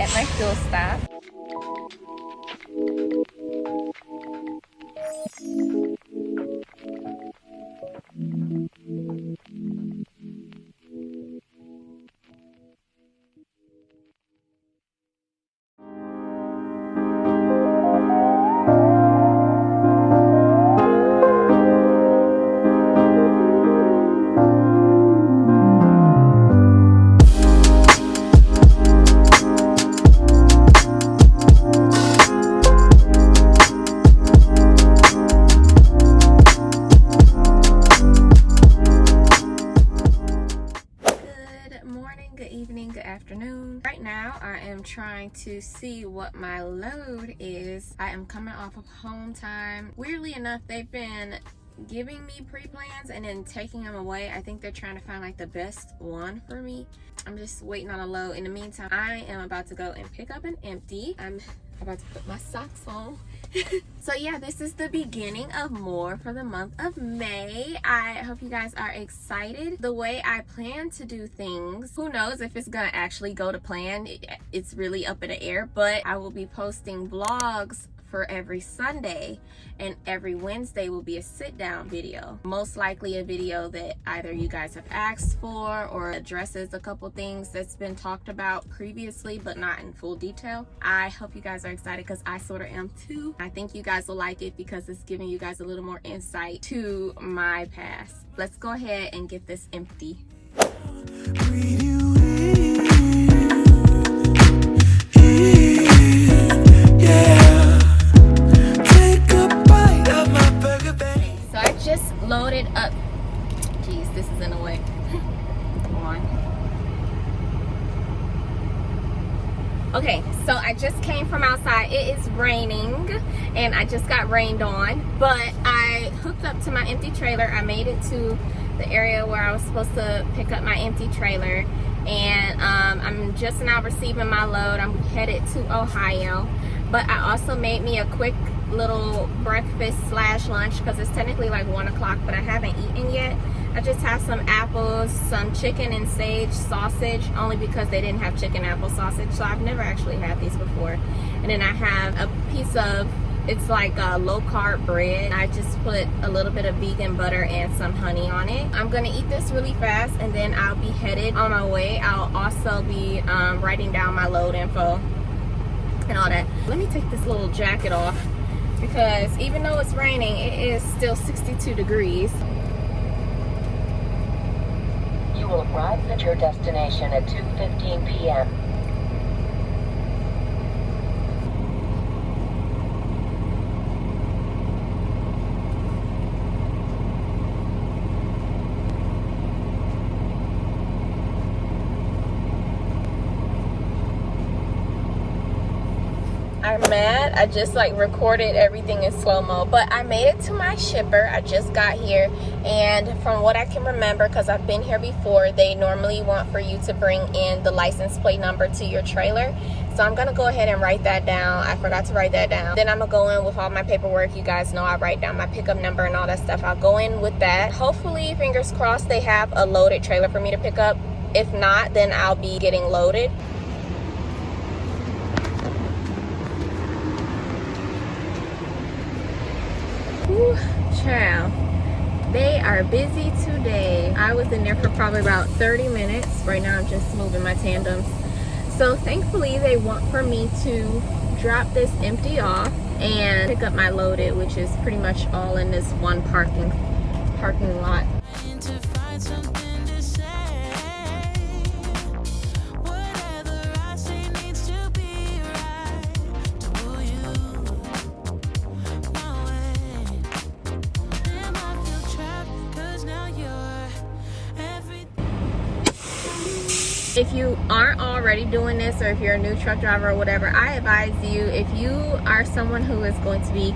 at my fuel stop. Good afternoon. Right now I am trying to see what my load is. I am coming off of home time. Weirdly enough, they've been giving me pre-plans and then taking them away. I think they're trying to find like the best one for me. I'm just waiting on a load. In the meantime, I am about to go and pick up an empty. I'm about to put my socks on. So yeah, this is the beginning of more for the month of May. I hope you guys are excited. The way I plan to do things, who knows if it's gonna actually go to plan. It's really up in the air, but I will be posting vlogs for every Sunday, and every Wednesday will be a sit down video. Most likely a video that either you guys have asked for or addresses a couple things that's been talked about previously but not in full detail. I hope you guys are excited because I sort of am too. I think you guys will like it because it's giving you guys a little more insight to my past. Let's go ahead and get this empty. Just loaded up. Jeez, this is in the way. Come on. Okay, so I just came from outside. It is raining and I just got rained on, but I hooked up to my empty trailer. I made it to the area where I was supposed to pick up my empty trailer, and I'm just now receiving my load. I'm headed to Ohio, but I also made me a quick little breakfast slash lunch because it's technically like 1 o'clock, but I haven't eaten yet. I just have some apples, some chicken and sage sausage, only because they didn't have chicken apple sausage, so I've never actually had these before. And then I have a piece of, it's like a low carb bread. I just put a little bit of vegan butter and some honey on it. I'm gonna eat this really fast and then I'll be headed on my way. I'll also be writing down my load info and all that. Let me take this little jacket off, because even though it's raining, it is still 62 degrees. You will arrive at your destination at 2:15 p.m. I'm mad. I just like recorded everything in slow-mo, but I made it to my shipper. I just got here, and from what I can remember, because I've been here before, they normally want for you to bring in the license plate number to your trailer. So I'm gonna go ahead and write that down. I forgot to write that down. Then I'm gonna go in with all my paperwork. You guys know I write down my pickup number and all that stuff. I'll go in with that. Hopefully, fingers crossed, they have a loaded trailer for me to pick up. If not, then I'll be getting loaded. Whew, child, they are busy today. I was in there for probably about 30 minutes. Right now I'm just moving my tandems. So thankfully they want for me to drop this empty off and pick up my loaded, which is pretty much all in this one parking lot. If you aren't already doing this, or if you're a new truck driver or whatever, I advise you, if you are someone who is going to be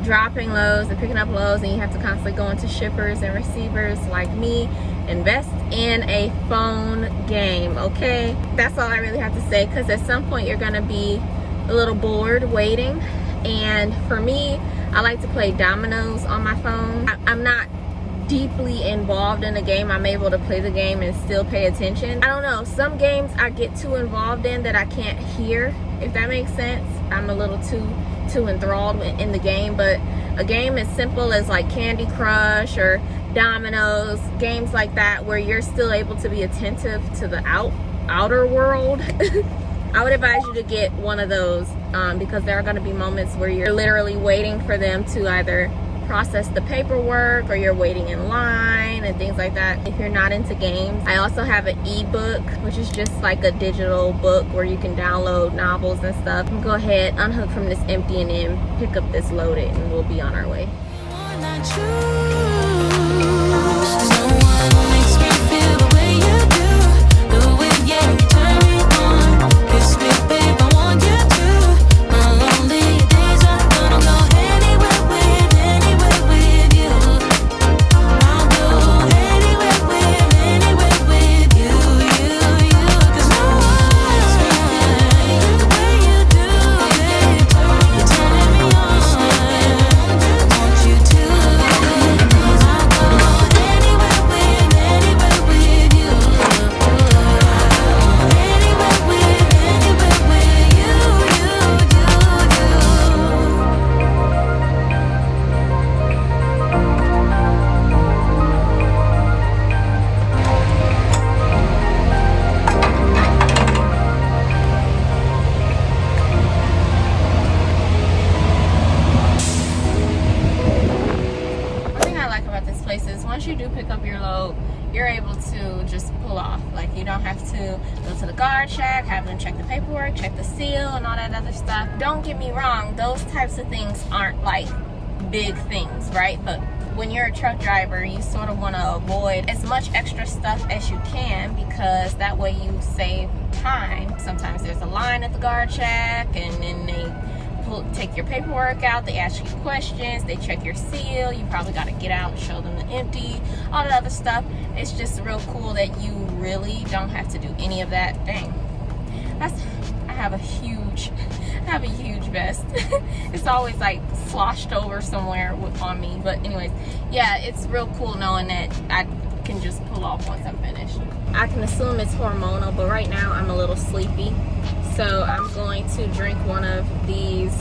dropping loads and picking up loads and you have to constantly go into shippers and receivers like me, invest in a phone game, okay? That's all I really have to say, because at some point you're gonna be a little bored waiting. And for me, I like to play dominoes on my phone. I'm not deeply involved in the game, I'm able to play the game and still pay attention. I don't know, some games I get too involved in that I can't hear, if that makes sense. I'm a little too enthralled in the game. But a game as simple as like Candy Crush or Dominoes, games like that where you're still able to be attentive to the outer world, I would advise you to get one of those, because there are going to be moments where you're literally waiting for them to either process the paperwork or you're waiting in line and things like that. If you're not into games, I also have an ebook, which is just like a digital book where you can download novels and stuff. Go ahead, unhook from this empty and then pick up this loaded, and we'll be on our way. Once you do pick up your load, you're able to just pull off. Like, you don't have to go to the guard shack, have them check the paperwork, check the seal, and all that other stuff. Don't get me wrong, those types of things aren't like big things, right? But when you're a truck driver, you sort of want to avoid as much extra stuff as you can, because that way you save time. Sometimes there's a line at the guard shack, and then they take your paperwork out, they ask you questions, they check your seal, you probably got to get out and show them the empty, all that other stuff. It's just real cool that you really don't have to do any of that. Dang, I have a huge vest. It's always like sloshed over somewhere on me, but anyways, yeah, it's real cool knowing that I can just pull off once I'm finished. I can assume it's hormonal, but right now I'm a little sleepy, so I'm going to drink one of these.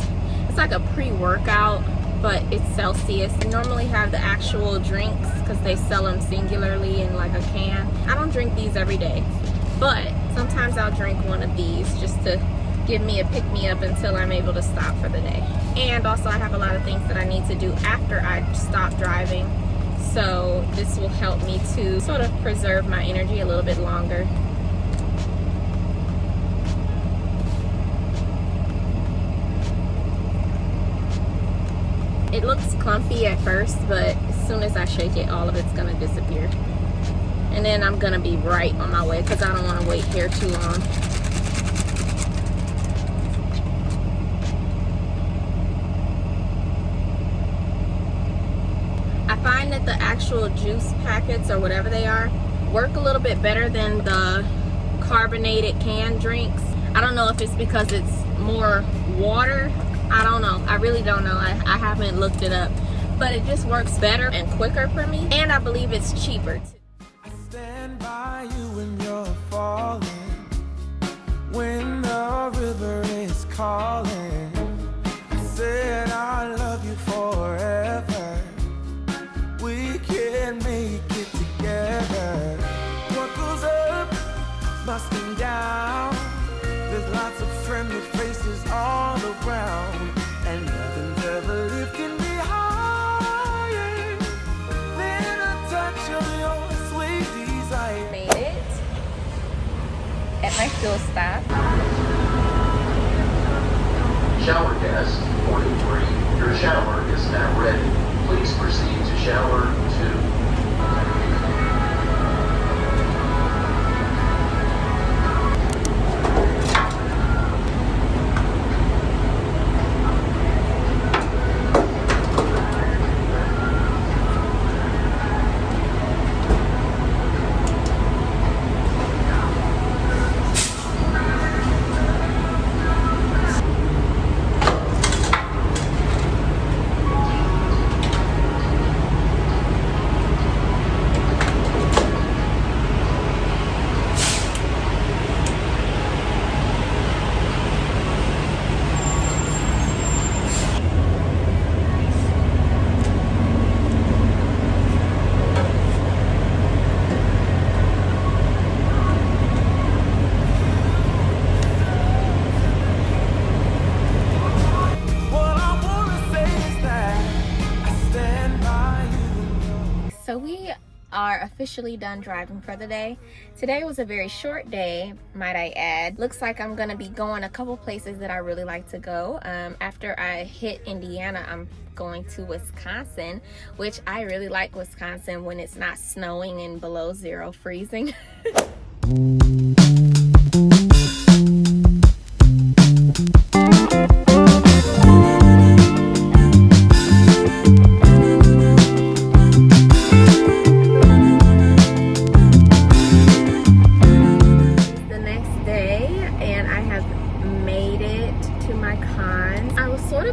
It's like a pre-workout, but it's Celsius. You normally have the actual drinks because they sell them singularly in like a can. I don't drink these every day, but sometimes I'll drink one of these just to give me a pick-me-up until I'm able to stop for the day. And also I have a lot of things that I need to do after I stop driving, so this will help me to sort of preserve my energy a little bit longer. It looks clumpy at first, but as soon as I shake it, all of it's gonna disappear. And then I'm gonna be right on my way because I don't want to wait here too long. I find that the actual juice packets, or whatever they are, work a little bit better than the carbonated canned drinks. I don't know if it's because it's more water. I don't know. I really don't know. I haven't looked it up. But it just works better and quicker for me. And I believe it's cheaper too. I stand by you when you're falling, when the river is calling. I said I love you forever. We can make it together. What goes up must come down. There's lots of friendly faces all around, and nothing's ever lifting me higher than a touch of your sweet desire. Made it at my fuel stop. Shower guest 43, your shower is now ready. Please proceed to shower 2. are officially done driving for the day. Today was a very short day, might I add. Looks like I'm gonna be going a couple places that I really like to go. After I hit Indiana, I'm going to Wisconsin, which I really like Wisconsin when it's not snowing and below zero freezing.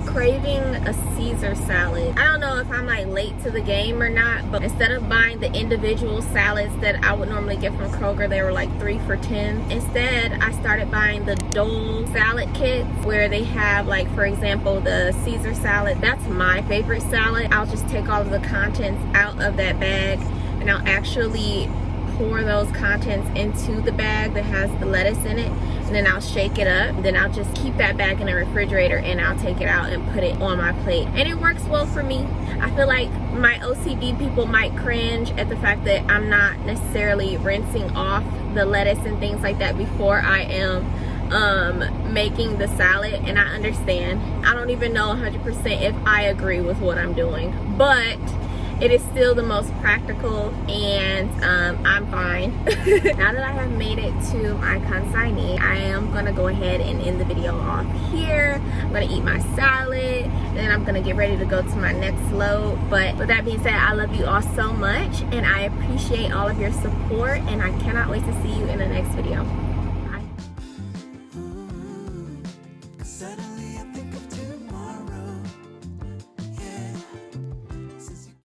Craving a Caesar salad. I don't know if I'm like late to the game or not, but instead of buying the individual salads that I would normally get from Kroger, they were like 3 for $10. Instead, I started buying the Dole salad kits where they have, like, for example, the Caesar salad. That's my favorite salad. I'll just take all of the contents out of that bag and I'll actually pour those contents into the bag that has the lettuce in it, and then I'll shake it up. Then I'll just keep that bag in the refrigerator and I'll take it out and put it on my plate, and it works well for me. I feel like my OCD people might cringe at the fact that I'm not necessarily rinsing off the lettuce and things like that before I am making the salad, and I understand. I don't even know 100% if I agree with what I'm doing, but it is still the most practical, and I'm fine. Now that I have made it to my consignee, I am gonna go ahead and end the video off here. I'm gonna eat my salad, then I'm gonna get ready to go to my next load. But with that being said, I love you all so much, and I appreciate all of your support, and I cannot wait to see you in the next video. Bye.